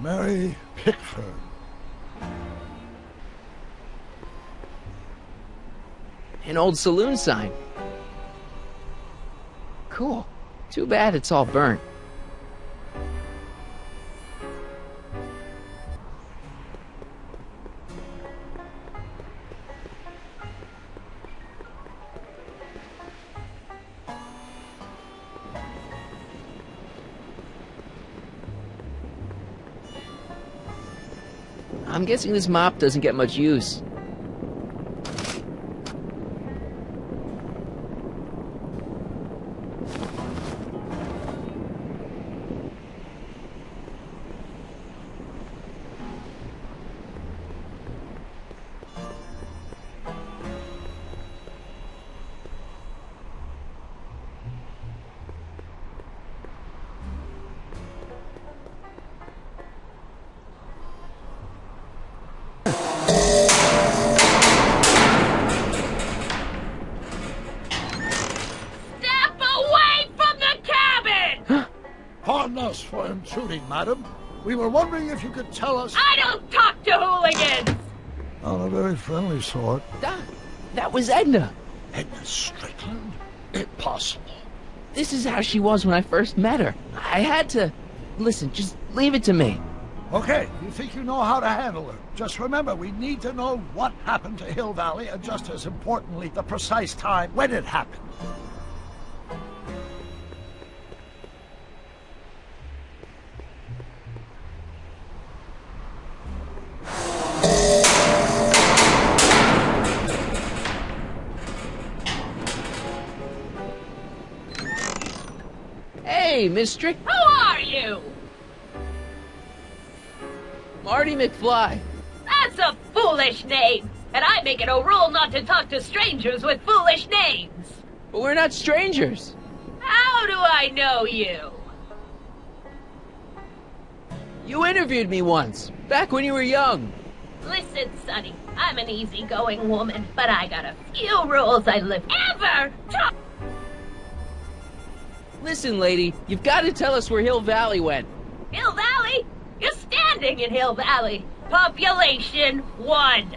Mary Pickford. An old saloon sign. Cool. Too bad it's all burnt. I'm guessing this mop doesn't get much use. Pardon us for intruding, madam. We were wondering if you could tell us... I don't talk to hooligans! On a very friendly sort. That was Edna. Edna Strickland? Impossible. This is how she was when I first met her. I had to... Listen, just leave it to me. Okay, you think you know how to handle her. Just remember, we need to know what happened to Hill Valley, and just as importantly, the precise time when it happened. Hey, Miss Strick. Who are you? Marty McFly. That's a foolish name, and I make it a rule not to talk to strangers with foolish names. But we're not strangers. How do I know you? You interviewed me once, back when you were young. Listen, Sonny, I'm an easygoing woman, but I got a few rules I live ever talk. Listen, lady, you've got to tell us where Hill Valley went. Hill Valley? You're standing in Hill Valley. Population 1.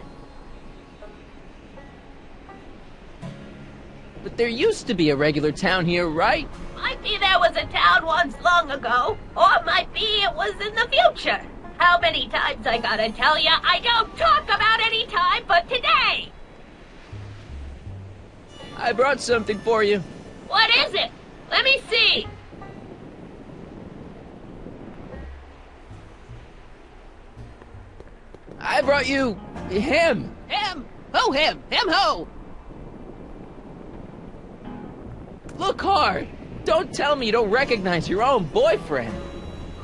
But there used to be a regular town here, right? Might be there was a town once long ago, or might be it was in the future. How many times I gotta tell ya, I don't talk about any time but today! I brought something for you. What is it? Let me see. I brought you him. Him? Who him? Him who? Look hard. Don't tell me you don't recognize your own boyfriend.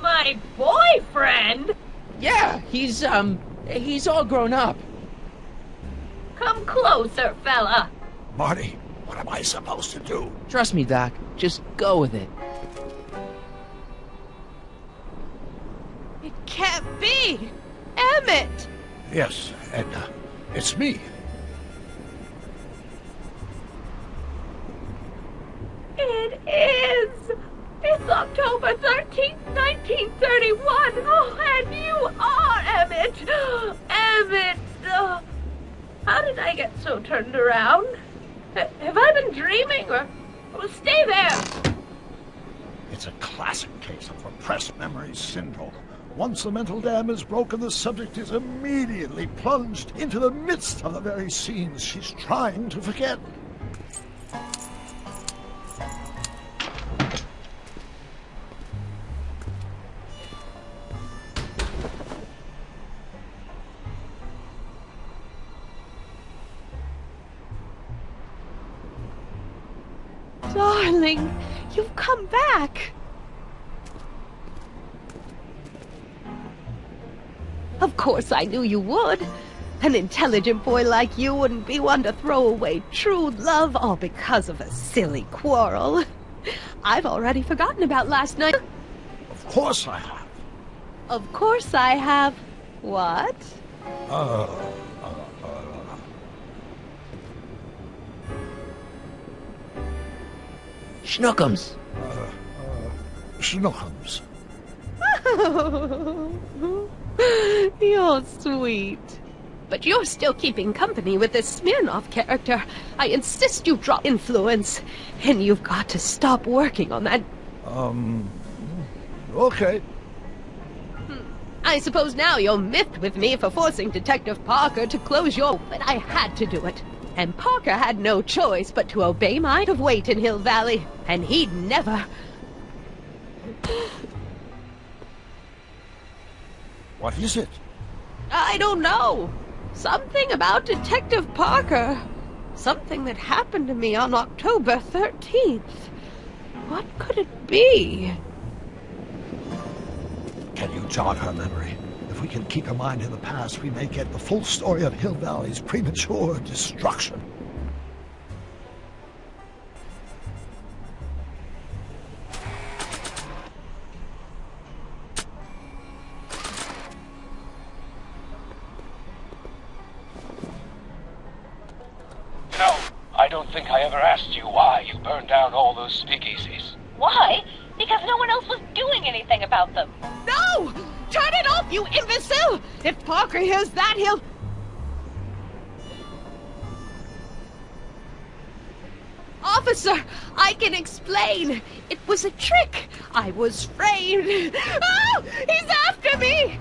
My boyfriend? Yeah, he's all grown up. Come closer, fella. Marty, what am I supposed to do? Trust me, Doc. Just go with it. It can't be! Emmett! Yes, Edna. It's me. It is! It's October 13th, 1931! Oh, and you are Emmett! Emmett! How did I get so turned around? Have I been dreaming, or... Well, stay there! It's a classic case of repressed memory syndrome. Once the mental dam is broken, the subject is immediately plunged into the midst of the very scenes she's trying to forget. Darling, you've come back. Of course I knew you would. An intelligent boy like you wouldn't be one to throw away true love all because of a silly quarrel. I've already forgotten about last night. Of course I have. Of course I have. What? Schnookums. Schnookums. You're sweet. But you're still keeping company with this Smirnoff character. I insist you drop influence. And you've got to stop working on that. Okay. I suppose now you're miffed with me for forcing Detective Parker to close your... But I had to do it. And Parker had no choice but to obey my of wait in Hill Valley. And he'd never... What is it? I don't know. Something about Detective Parker. Something that happened to me on October 13th. What could it be? Can you jog her memory? If we can keep her mind in the past, we may get the full story of Hill Valley's premature destruction. No, I don't think I ever asked you why you burned down all those speakeasies. Why? Because no one else was doing anything about them. No! Turn it off, you imbecile! If Parker hears that, he'll... Officer, I can explain. It was a trick. I was framed. Oh! He's after me!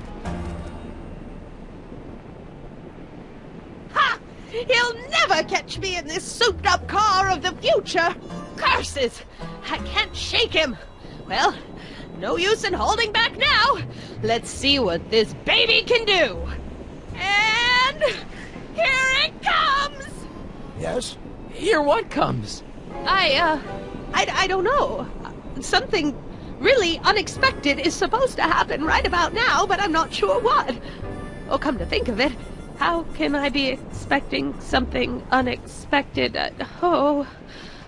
Ha! He'll never catch me in this souped-up car of the future. Curses! I can't shake him. Well, no use in holding back now. Let's see what this baby can do. And here it comes! Yes? Here what comes? I don't know. Something really unexpected is supposed to happen right about now, but I'm not sure what. Oh, come to think of it, how can I be expecting something unexpected?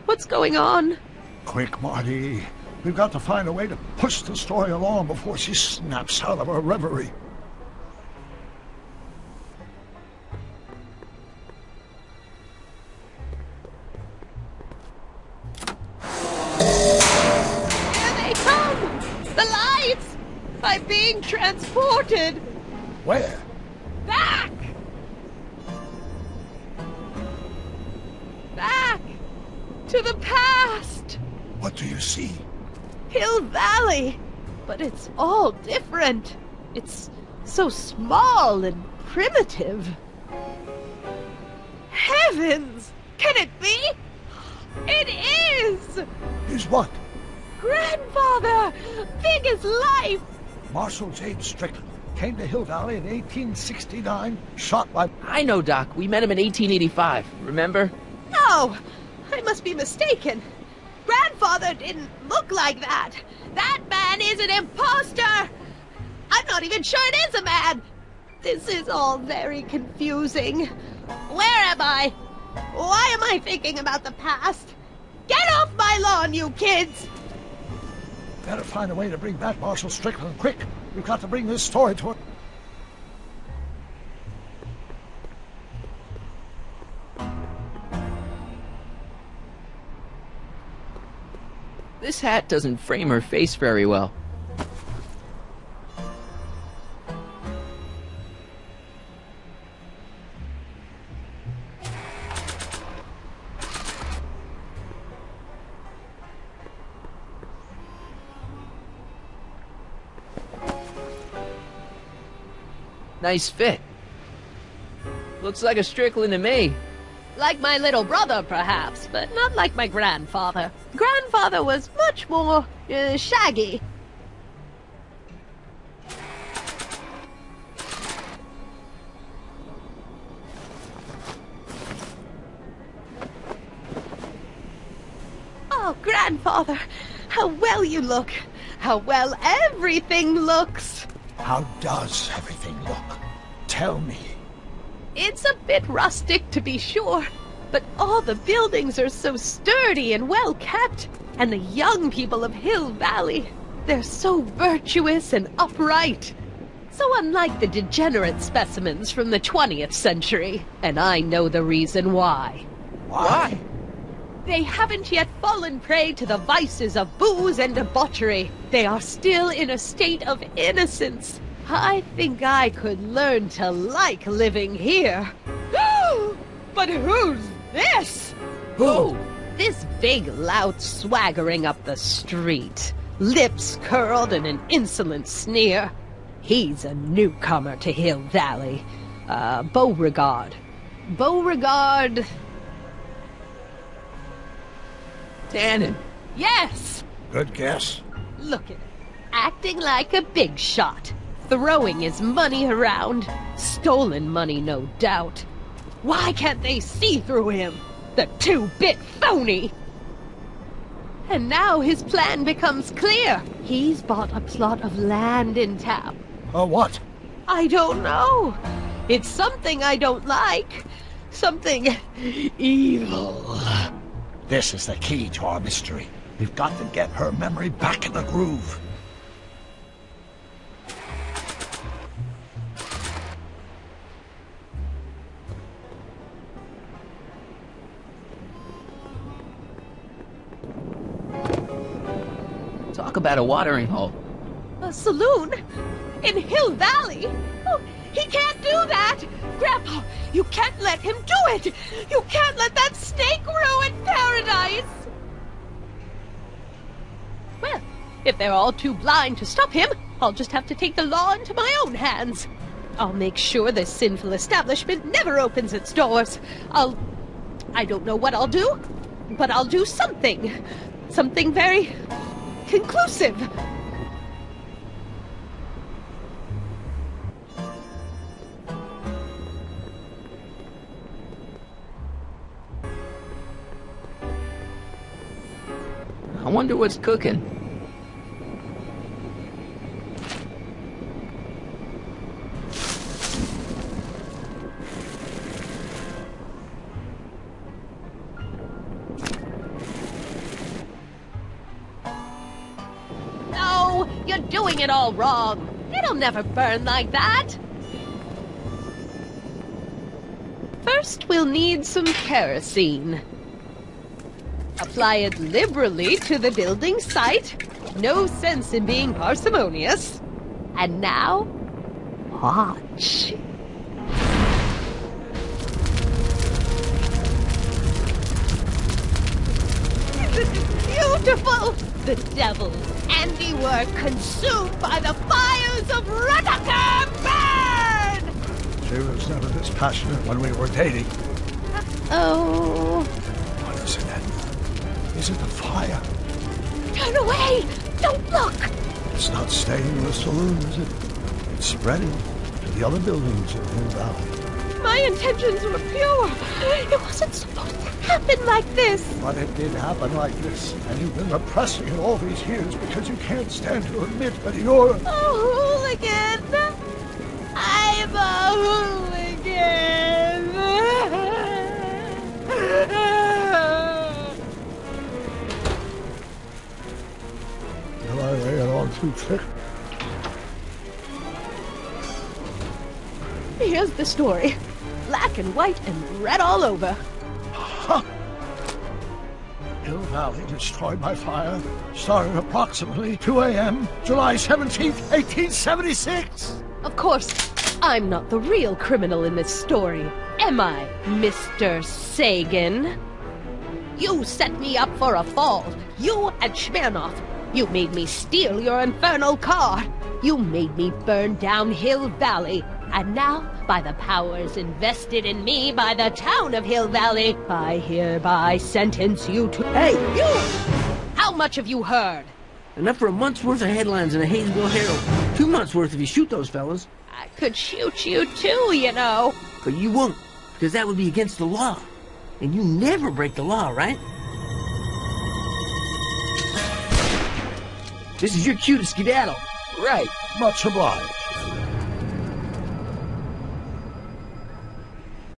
What's going on? Quick, Marty. We've got to find a way to push the story along before she snaps out of her reverie. Here they come! The lights! I'm being transported! Where? Back! Back! To the past! What do you see? Hill Valley! But it's all different. It's so small and primitive. Heavens! Can it be? It is! Is what? Grandfather! Big as life! Marshal James Strickland came to Hill Valley in 1869, shot by... I know, Doc. We met him in 1885. Remember? No! I must be mistaken. Grandfather didn't look like that. That man is an imposter! I'm not even sure it is a man! This is all very confusing. Where am I? Why am I thinking about the past? Get off my lawn, you kids! Better find a way to bring back Marshal Strickland, quick! We've got to bring this story to her. This hat doesn't frame her face very well. Nice fit. Looks like a Strickland to me. Like my little brother, perhaps, but not like my grandfather. Grandfather was much more, shaggy. Oh, Grandfather, how well you look. How well everything looks. How does everything look? Tell me. It's a bit rustic, to be sure, but all the buildings are so sturdy and well kept, and the young people of Hill Valley, they're so virtuous and upright. So unlike the degenerate specimens from the 20th century, and I know the reason why. Why? They haven't yet fallen prey to the vices of booze and debauchery. They are still in a state of innocence. I think I could learn to like living here. But who's this? Who? This big lout swaggering up the street, lips curled in an insolent sneer. He's a newcomer to Hill Valley. Beauregard. Beauregard... Tannen. Yes! Good guess. Look at him, acting like a big shot, throwing his money around. Stolen money, no doubt. Why can't they see through him? The two-bit phony! And now his plan becomes clear. He's bought a plot of land in town. What? I don't know. It's something I don't like. Something evil. This is the key to our mystery. We've got to get her memory back in the groove. Talk about a watering hole. A saloon? In Hill Valley? Oh, he can't do that! Grandpa, you can't let him do it! You can't let that snake ruin paradise! Well, if they're all too blind to stop him, I'll just have to take the law into my own hands. I'll make sure this sinful establishment never opens its doors. I don't know what I'll do, but I'll do something. Something very conclusive. I wonder what's cooking. No, you're doing it all wrong. It'll never burn like that. First, we'll need some kerosene. Apply it liberally to the building site. No sense in being parsimonious. And now, watch. This is beautiful! The devil's handiwork consumed by the fires of Rutherford burn! She was never this passionate when we were dating. Oh... What is it, Edna? Is it the fire? Turn away! Don't look! It's not staying in the saloon, is it? It's spreading to the other buildings in Hill Valley. My intentions were pure. It wasn't supposed to happen like this. But it did happen like this, and you've been repressing it all these years because you can't stand to admit that you're... A hooligan! I'm a hooligan! Am I laying it on too thick? Here's the story. Black and white and red all over. Huh. Hill Valley destroyed by fire started approximately 2 a.m. July 17th, 1876. Of course, I'm not the real criminal in this story, am I, Mr. Sagan? You set me up for a fall. You and Smirnoff. You made me steal your infernal car. You made me burn down Hill Valley. And now, by the powers invested in me by the town of Hill Valley, I hereby sentence you to... Hey, you! How much have you heard? Enough for a month's worth of headlines in a Hayesville Herald. 2 months' worth if you shoot those fellas. I could shoot you too, you know. But you won't, because that would be against the law. And you never break the law, right? This is your cue to skedaddle. Right. Much obliged.